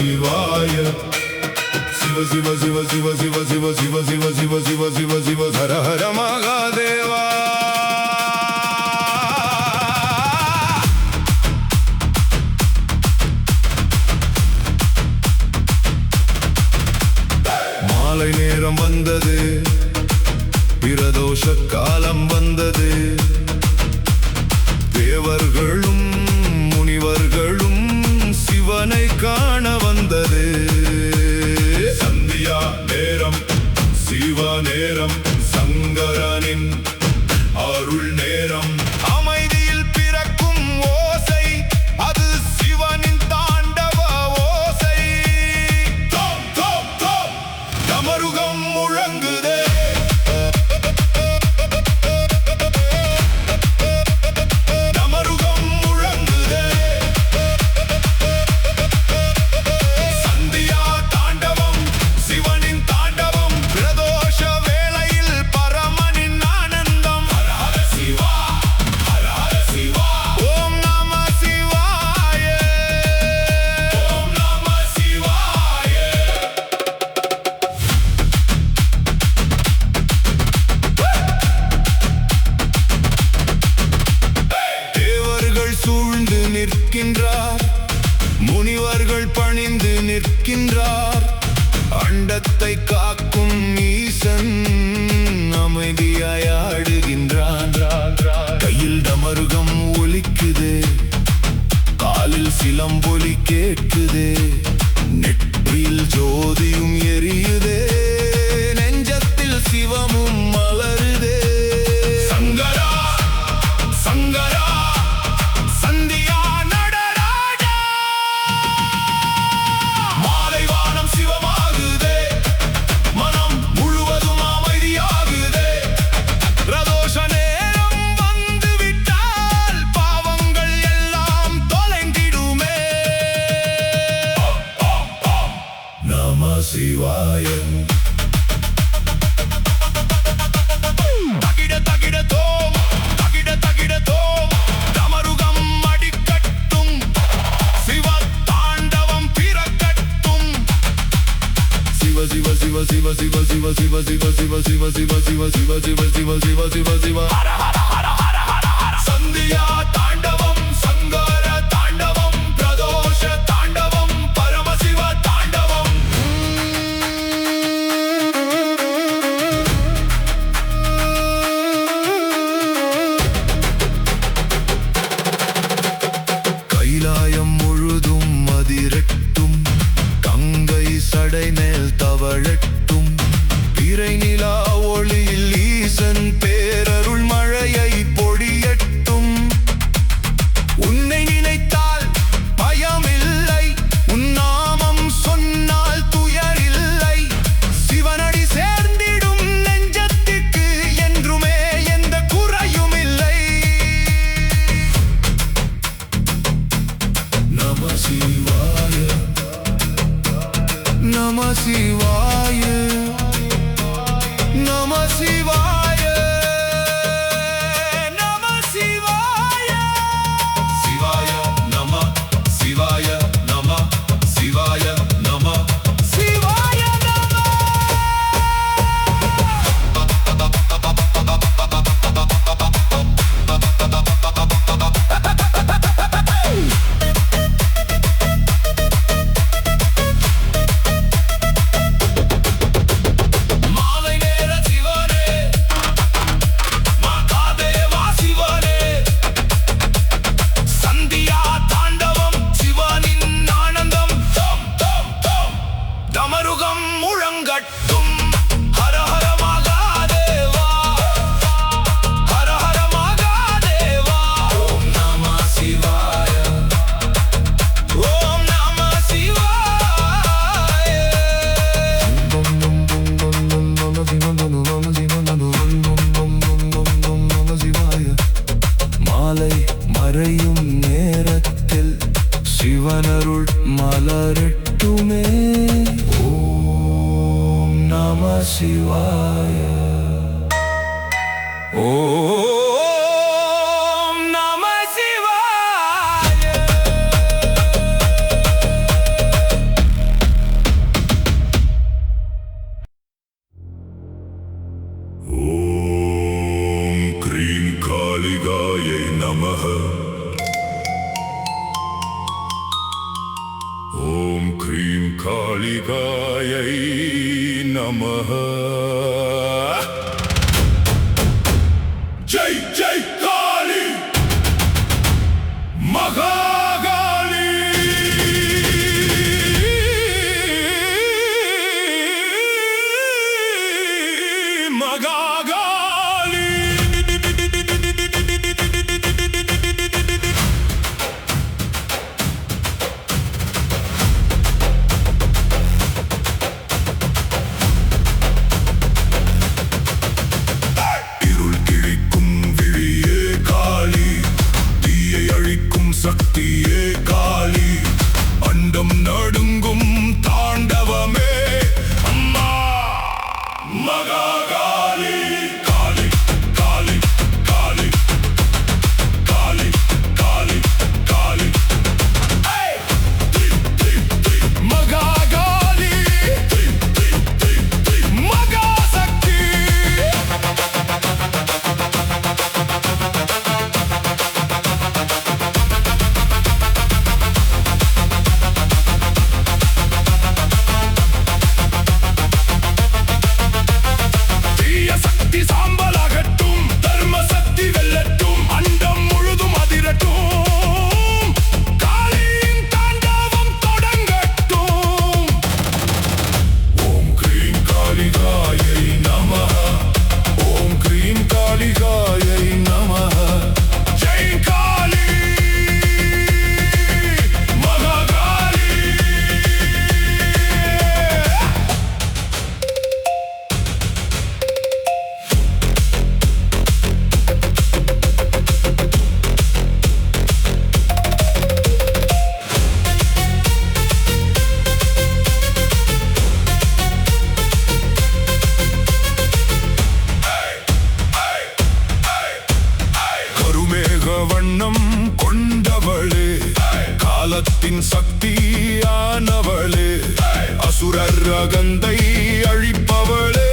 சிவாய சிவ சிவ சிவ சிவ சிவ சிவ சிவ சிவ சிவ சிவ சிவ சிவ ஹர ஹர மகாதேவா மாலை நேரம் வந்தது, பிரதோஷ காலம் வந்தது. தேவர்களும் முனிவர்களும் சிவனை காண வந்தது. சந்தியா நேரம், சிவ நேரம், சங்கரனின் அருள் நேரம். அமைதியில் பிறக்கும் ஓசை, அது சிவனின் தாண்டவ ஓசை. தோம் தோம் தோம் டமருகம் முழங்குதே. சூழ்ந்து நிற்கின்றார், முனிவர்கள் பணிந்து நிற்கின்றார். அண்டத்தை காக்கும் ஈசன் அமைதியாய் ஆடுகின்றான். கையில் டமருகம் ஒலிக்குது, காலில் சிலம்பொலி கேட்குது. நெற்றியில் ஜோதியும் எரியுதே, நெஞ்சத்தில் சிவமும் மலருதே. சங்கரா சங்கரா சந்தியா நடராஜா. மாலை வானம் சிவமாகுதே, மனம் முழுவதும் அமைதியாகுதே. பிரதோஷ நேரம் வந்து விட்டால் பாவங்கள் எல்லாம் தொலைந்திடுமே. நம சிவாய. தகிட தகிட தோம், தகிட தகிட தோம், டமருகம் அடிக்கட்டும், சிவ தாண்டவம் பிறக்கட்டும். சிவ சிவ சிவ சிவ சிவ சிவ சிவ சிவ சிவ சிவ சிவ சிவ சிவ சிவ சிவ சிவ சிவ சிவ ஹர ஹர ஹர ஹர ஹர ஹர. சந்தியா தாண்டவம், சங்கர தாண்டவம், பிரதோஷ தாண்டவம், பரமசிவ தாண்டவம். கைலாயம் முழுதும் அதிரட்டும், கங்கை சடை மேல் தவழட்டும். பிறை நிலா ஒளியில் ஈசன் பேரருள் மழையை பொழியட்டும். உன்னை நினைத்தால் பயமில்லை, உன் நாமம் சொன்னால் துயரில்லை. சிவனடி சேர்ந்திடும் நெஞ்சத்திற்கு என்றுமே எந்த குறையும் இல்லை. நம சிவாய நம சிவாய நம சிவாய நம சிவாய. சிவாய நம சிவாய நம சிவாய நம சிவாய நம. மாலை நேர சிவனே, மகாதேவா சிவனே. சந்தியா தாண்டவம், சிவனின் ஆனந்தம். தோம் தோம் தோம் டமருகம் முழங்கட்டும். ஹர ஹர மகாதேவா, ஹர ஹர மகாதேவா. ஓம் நம சிவாய, ஓம் நம சிவாய. மாலை மறையும் நேரத்தில் சிவனருள் மலரட்டுமே. ஓம் நம சிவாய. ஓம் நம சிவாய. காளிகாயை நமஹ. ஜெய் ஜெய் காளி மகாகாளி. மகாகாளி சக்தியே காளி, அண்டம் நடுங்கும் தாண்டவமே அம்மா மகாகாளி. காளி காளி காளி காளி காளி காளி மகாகாளி மகாசக்தி. சாம்பலாகட்டும், தர்ம சக்தி வெல்லட்டும், அண்டம் முழுதும் அதிரட்டும், காளியின் தாண்டவம் தொடங்கட்டும். ஓம் க்ரீம் காளிகாயை நமஹ. ஓம் க்ரீம் காளிகாயை நமஹ. ஜெய் காளி மகாகாளி. வண்ணம் கொண்டவளே, காலத்தின் சக்தியானவளே, அசுரர் அகந்தை அழிப்பவளே,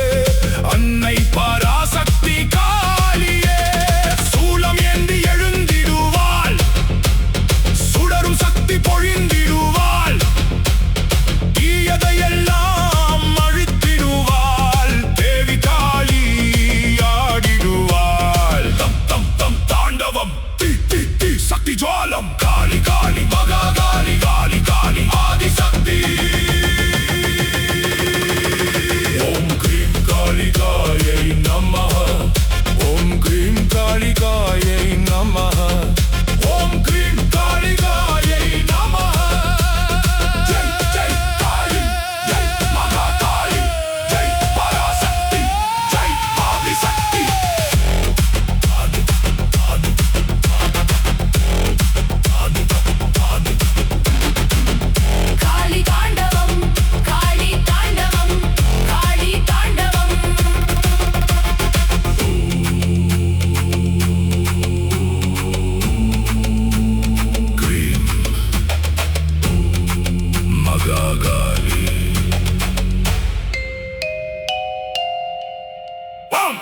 அன்னை பராசக்தி காளியே. சூலம் ஏந்தி எழுந்திடுவாள், சுடரும் சக்தி பொழிந்திடுவாள், தீயதையெல்லாம் அழித்திடுவாள், தேவி காளி ஆடிடுவாள். தம் தம் தம் தாண்டவம் சக்தி ஜுவாலம். காளி காளி மகாகாளி காளி காளி ஆதிசக்தி. ஓம் க்ரீம் காளிகாயை நமஹ. ஓம் க்ரீம் காளிகாயை நமஹ. ஓம் க்ரீம் காளிகாயை நமஹ. ஜெய் ஜெய் காளி, ஜெய் மகாகாளி, ஜெய் பராசக்தி, ஜெய் ஆதிசக்தி. காளி தாண்டவம், காளி தாண்டவம், காளி தாண்டவம். க்ரீம் மகாகாளி. பம்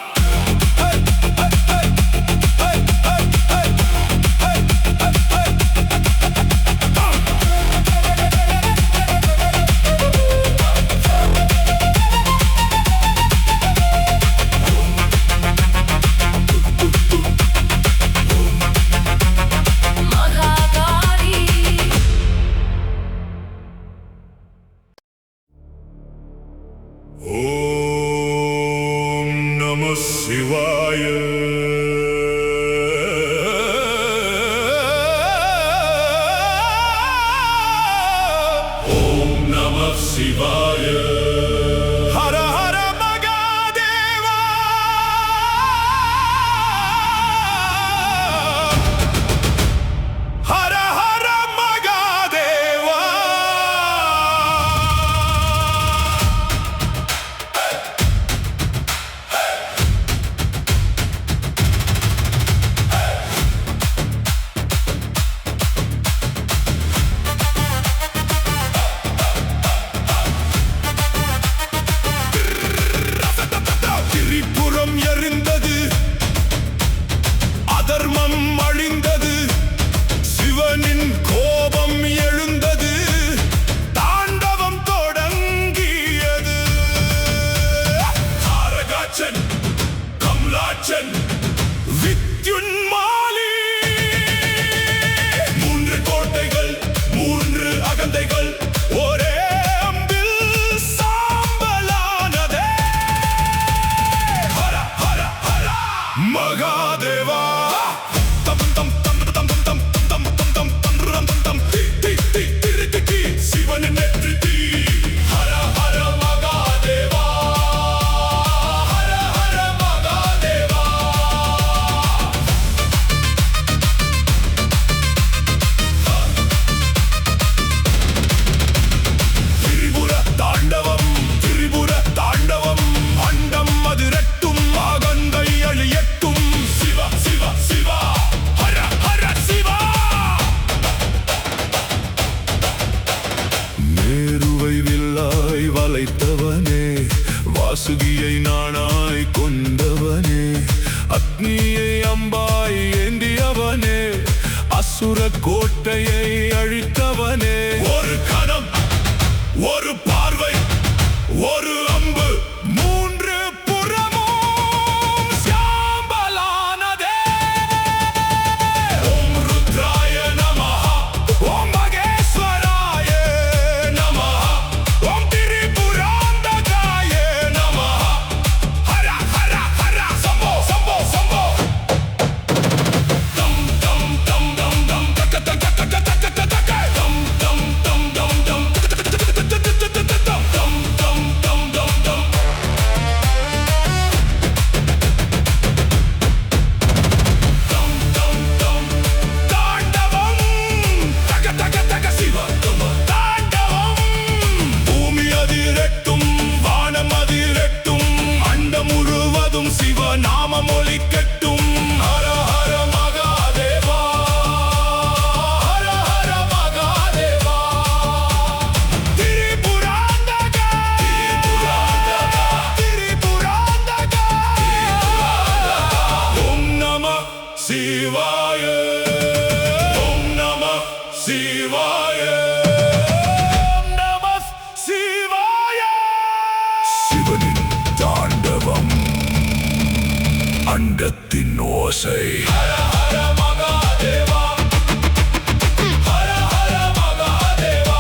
மகாகாளி. ஓம் நம சிவாய. ஓம் நம சிவாய. ஹர ஹர மகாதேவா. ஹர ஹர மகாதேவா. வாசுகியை நானாய் கொண்டவனே, அக்னியை அம்பாய் ஏந்தியவனே, அசுர கோட்டையை அழித்தவனே. ஒரு கணம், ஒரு பார்வை, ஒரு அம்பு, மூன்று புறமும் சாம்பலானதே. ஓம் ருத்ராய நமஹ, ஓம் மகேஸ்வராய நமஹ, ஓம் திரிபுராந்தகாய நமஹ. ஹர ஹர ஹர சம்போ சம்போ சம்போ. டம் டம் டம் டம் டம் தக்க தக்க தக்க தக்க தக்க. டம் டம் டம் டம் டம் நாமம் ஒலிக்கட்டும். ஹர ஹர மகாதேவா, ஹர ஹர மகாதேவா. திரிபுராந்தகா, திரிபுராந்தகா, திரிபுராந்தகா. ஓம் நமः சிவாய, ஓம் நமः சிவாய, ஓம் நமः சிவாய. சிவனின் தாண்டவம், அண்டத்தின் ஓசை. ஹர ஹர மகாதேவா, ஹர ஹர மகாதேவா.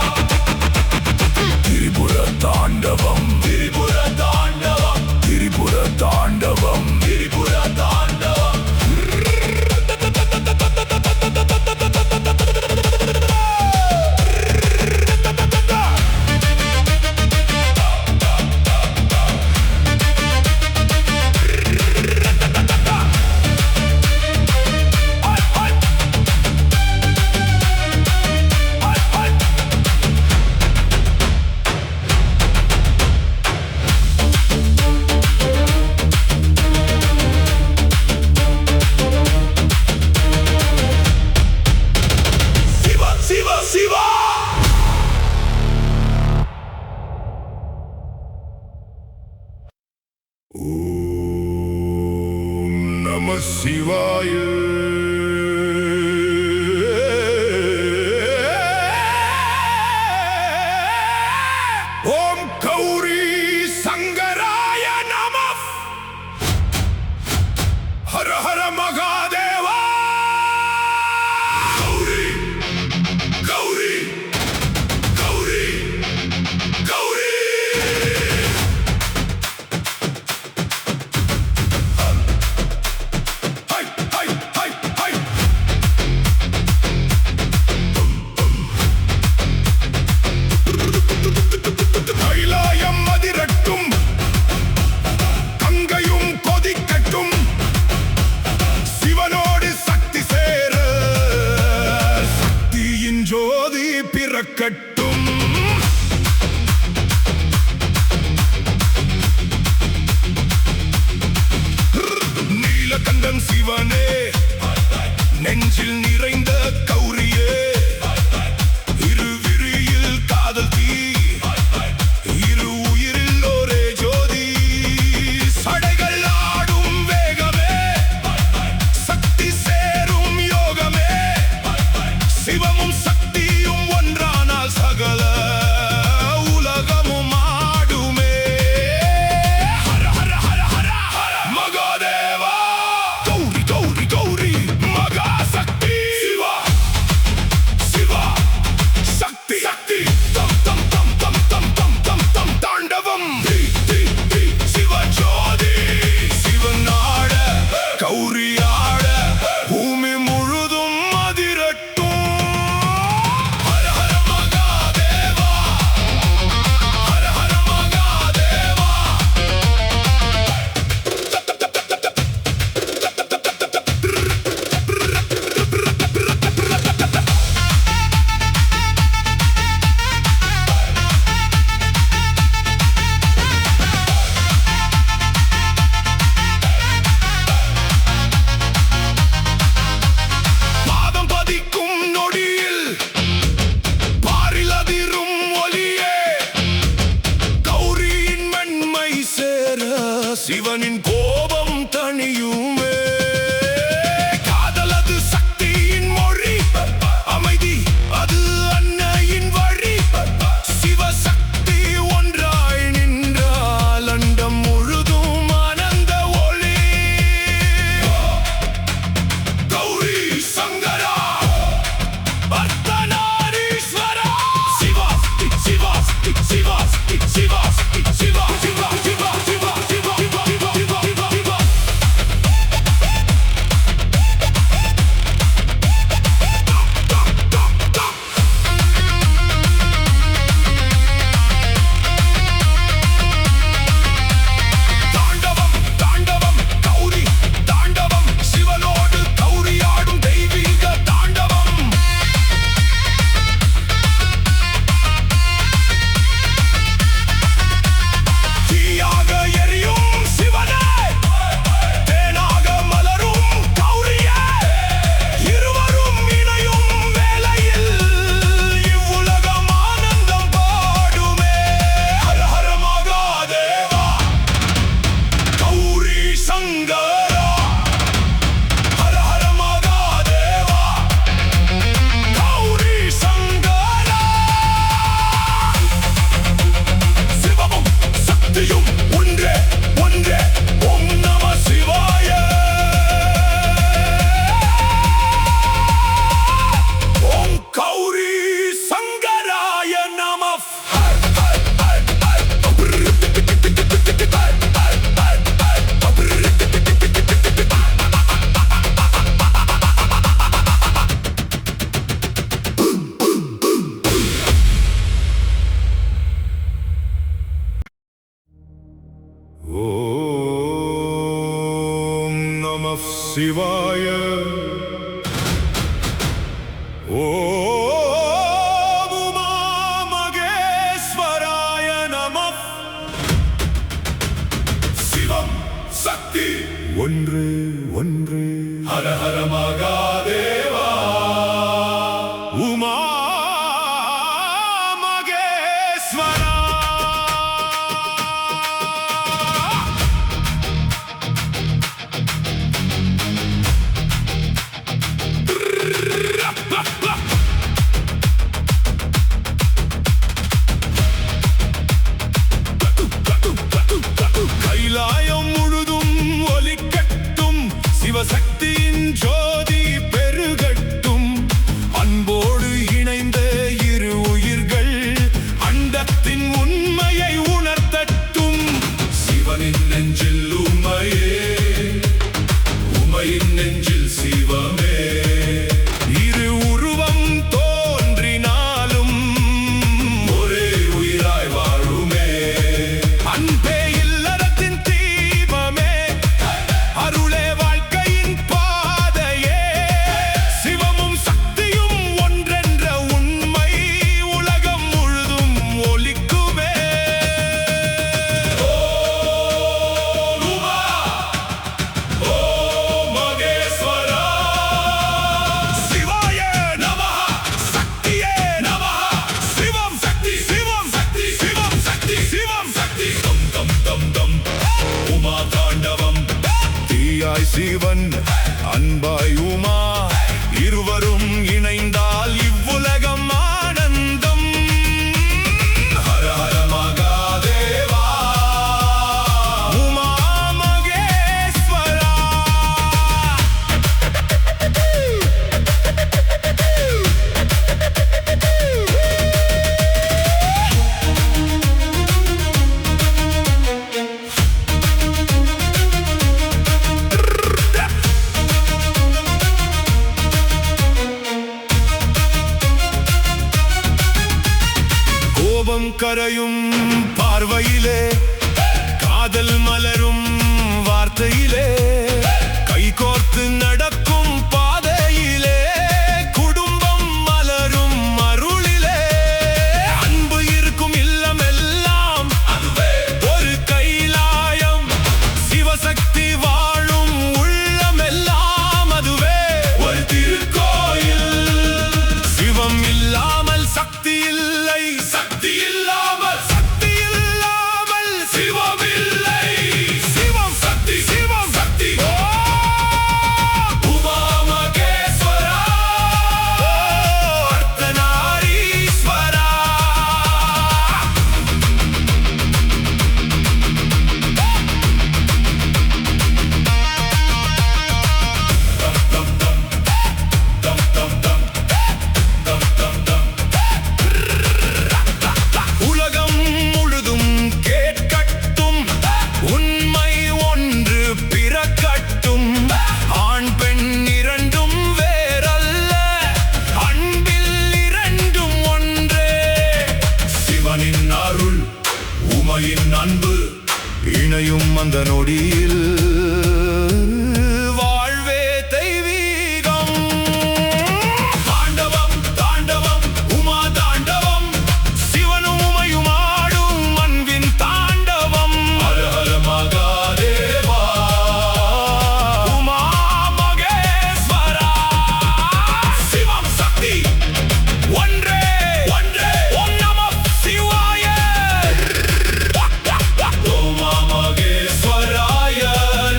திரிபுர தாண்டவம், திரிபுர தாண்டவம், திரிபுர தாண்டவம், திரிபுர தாண்டவம். சிவா சிவா. ஓம் நம சிவாய. ஓம் கௌரி சங்கராய நமः. ஹர ஹர மகாதேவா. கௌரி கௌரி கௌரி கௌரி. ஹை ஹை சிவனின் கோபம் தனியுமே. காதலது சக்தியின் மொழி, அமைதி அது அன்னையின் வழி. சிவசக்தி ஒன்றாய் நின்றால் அண்டம் முழுதும் ஆனந்த ஒளி. கௌரி சங்கரா அர்த்தநாரீஸ்வரா சிவா சிவா சிவா சிவா சிவா சிவா சிவா சிவா சிவா சிவா சிவா சிவா சிவா. தாண்டவம் தாண்டவம் கௌரி தாண்டவம், சிவனோடு கௌரியாடும் தெய்வீக தாண்டவம். தீயாக எரியும் சிவனே, தேனாக மலரும் கௌரியே, இருவரும் இணையும் வேளையில் இவ்வுலகம் ஆனந்தம் பாடுமே. ஹர ஹர மகாதேவா கௌரி சங்கரா, ஹர ஹர மகாதேவா கௌரி சங்கரா. சிவமும் சக்தியும் ஒன்றே ஒன்றே, ஓம் நம சிவாய. ஓம் கௌரி சங்கராய நம. ஓம் நம சிவாய. ஓம் உமா மகேஸ்வராய நம. சிவம் சக்தி ஒன்று ஒன்று, ஹர ஹர மகாதேவா உமா மகேஸ்வரா. கைலாயம் முழுதும் ஒலிக்கட்டும், சிவசக்தியின் ஜோதி பெருகட்டும். அன்போடு இணைந்த இரு உயிர்கள் அண்டத்தின் உண்மையை உணர்த்தட்டும். சிவனின் நெஞ்சில் உமையே, உமையின் நெஞ்சில் சிவமே. இரு உருவம் தோன்றினாலும் ஒரே உயிராய் வாழுமே. அன்பே இல்லறத்தின் தீபமே, அருளே வாழ்க்கையின் பாதையே. சிவமும் சக்தியும் ஒன்றென்ற உண்மை உலகம் முழுதும் ஒலிக்குமே. ஓம் உமா, ஓம் மகேஸ்வரா, சிவாய நமஹ, சக்தியே நமஹ. சிவம் சக்தி சிவம் சக்தி சிவம் சக்தி சிவம் சக்தி. தம் தம் தம் தம் உமா தாண்டவம். தீயாய் சிவன் அன்பாய் உமா, இருவரும் இணைந்தால் இவ்வுலகம் ஆனந்தம். ஹர ஹர மகாதேவா உமா மகேஸ்வரா. கோபம் கரையும் பார்வையிலே, காதல் மலரும் வார்த்தையிலே, கைகோர்த்து நடக்கும் பாதையிலே, குடும்பம் மலரும் அருளிலே. அன்பு இருக்கும் இல்லம் எல்லாம் ஒரு கைலாயம். சிவசக்தி வாழும் உள்ளம் எல்லாம் அதுவே ஒரு திருக்கோயில். சிவம் இல்லாமல் சக்தி இல்லை, சக்தி இல்லாமல் சிவம் இல்லை. சிவம் உமையின் அன்பு இணையும் அந்த நொடியில் வாழ்வே தெய்வீகம். தாண்டவம் தாண்டவம் உமா தாண்டவம், சிவனும் உமையும் ஆடும் அன்பின் தாண்டவம். ஹர ஹர மகாதேவா உமா மகேஸ்வரா. சிவம் சக்தி ஒன்றே ஒன்றே. ஓம் நம சிவாய. உமா மகேஸ்வராய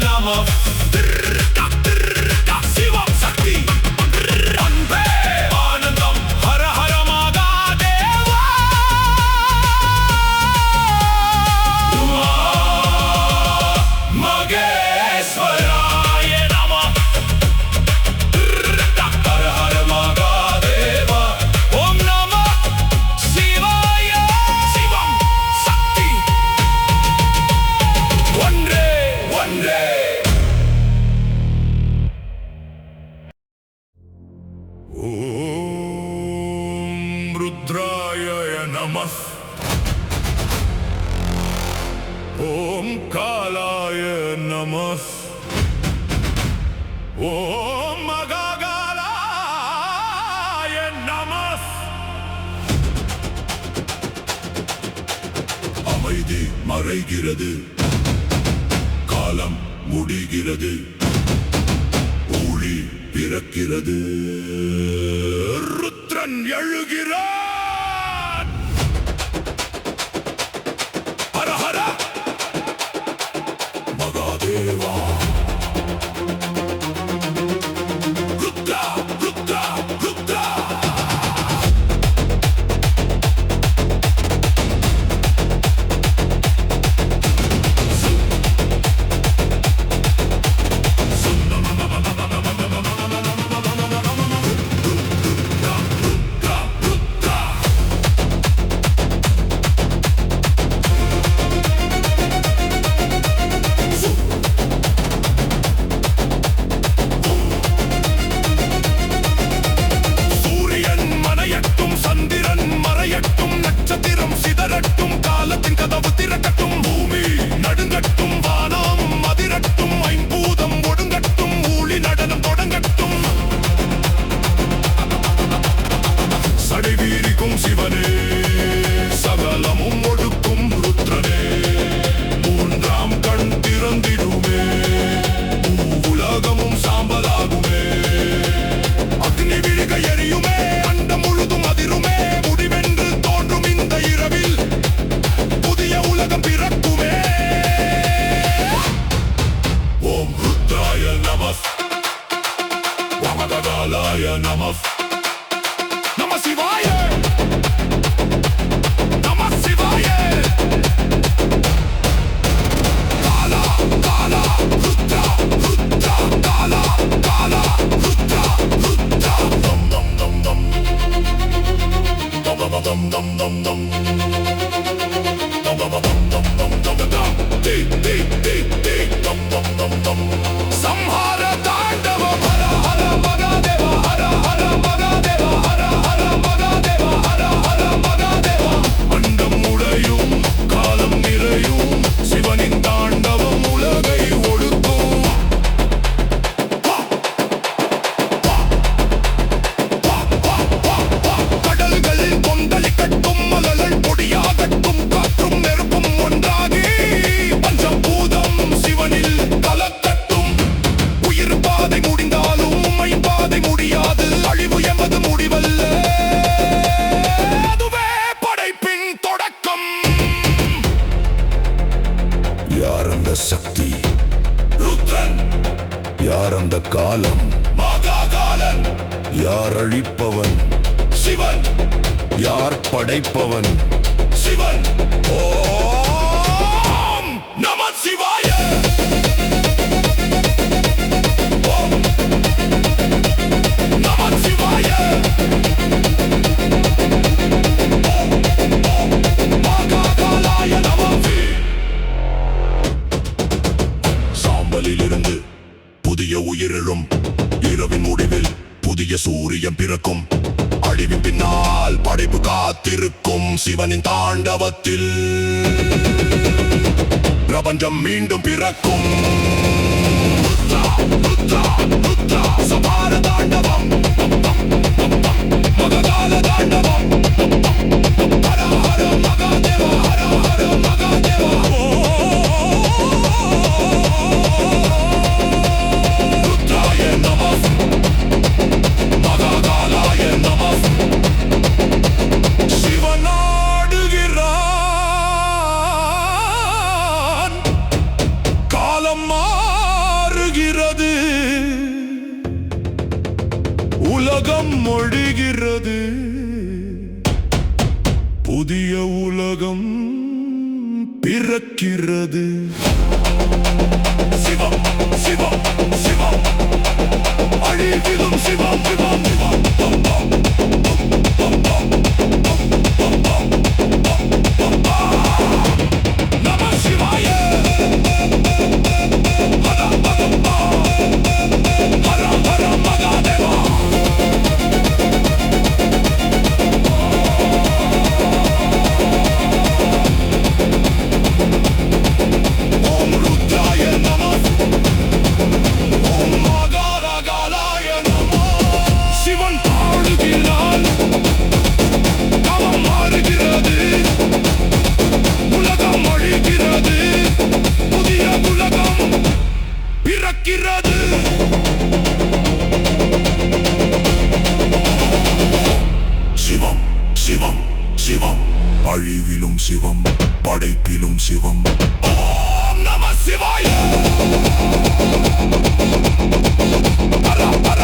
நம. சிவம் சக்தி அன்பே ஆனந்தம். ஹர ஹர மகாதேவா. உமா மகேஸ்வராய நம. ஹர ஹர மகாதேவா. ஓம் நம சிவாய. சிவம் சக்தி ஒன்றே ஒன்றே. ஓம் ருத்ராய நமः. ஓம் காலாய நமः. ஓம் மகாகாலாய நமः. அமைதி மறைகிறது, காலம் முடிகிறது, ஊழி பிறக்கிறது, ருத்ரன் எழுகிறான். ஹர ஹர மகாதேவா. ருத்ரா ருத்ரா ருத்ரா. சூரியன் மறையட்டும், சந்திரன் மறையட்டும், நட்சத்திரம் சிதறட்டும், காலத்தின் கதவு திறக்கட்டும், பூமி நடுங்கட்டும், வானம் அதிரட்டும், ஐம்பூதம் ஒடுங்கட்டும், ஊழி நடனம் தொடங்கட்டும். சடைவீரிக்கும் சிவனே, சகலமும் ஒடுக்கும் ருத்ரனே, மூன்றாம் கண் திறந்திடுமே, உலகமும் சாம்பலாகுமே, அக்னி விழுக எரியுமே, அண்டம் முழுதும் அதிருமே, முடிவென்று தோன்றும் இந்த இரவில் புதிய உலகம் பிறக்குமே. ஓம் ருத்ராய நமः. மகாகாலாய நமः. நம சிவாய. நம சிவாய. காலா காலா ருத்ரா ருத்ரா. காலா காலா ருத்ரா ருத்ரா. தம் தம் தம் தம் தம் தம் தம் தம் தம் தம் தம் தம் தம் தம் தம். தி தி தி தி தம் தம் தம் தம். சம்ஹார தாண்டவம். ஹர ஹர மகாதேவா. ஹர ஹர மகாதேவா. ஹர ஹர மகாதேவா. ஹர ஹர மகாதேவா. அண்டம் உடையும், காலம் நிறையும், சிவனின் தாண்டவம் உலகை ஒடுக்கும். கடல்கள் கொந்தளிக்கட்டும், மலர்கள் பொடியாகட்டும், காற்றும் நெருப்பும் ஒன்றாகி பஞ்சபூதம் சிவனில் கலக்கட்டும். உயிர் பாதை முடிந்தாலும் உம்மை பாதை முடியாது, அழிவு எமது முடிவல்ல, அதுவே படைப்பின் தொடக்கம். யார் அந்த சக்தி? ருத்ரன். யார் அந்த காலம்? மகாகாலன். யார் அழிப்பவன்? சிவன். யார் படைப்பவன்? சிவன். ஓம் நம சிவாய. ஓம் நம சிவாய. ஓம் ஓம் மகாகாலாய நமः. சாம்பலிலிருந்து புதிய உயிரிழும், இரவின் முடிவில் புதிய சூரியன் பிறக்கும், அழிவின் பின்னால் படைப்பு காத்திருக்கும் சிவனின் தாண்டவத்தில். பிரபஞ்சம் மீண்டும் பிறக்கும். ருத்ரா, ருத்ரா, ருத்ரா, சபார தாண்டவம், மககால தாண்டவம். ஹர ஹர மகாதேவா, ஹர ஹர மகாதேவா. ருத்ராய நமः, மகாகாலாய நமः. சிவனாடுகிறான், காலம் மாறுகிறது, உலகம் மொழிகிறது, புதிய உலகம் பிறக்கிறது. சிவம் சிவம் சிவம், அழிவிலும் சிவம் சிவம் சிவம். நம சிவாய. ஹர ஹர ஹர மகாதேவா. ஓம் ருத்ராய நமः, ஓம் மகாகாலாய நமः. சிவன் ஆளுகிறான், காலம் மாறுகிறது, உலகம் அழிகிறது, புதிய உலகம் பிறக்கிறது. சிவம் சிவம் சிவம், அழிவிலும் சிவம், படைப்பிலும் சிவம். ஓம் நம சிவாய. ஹர ஹர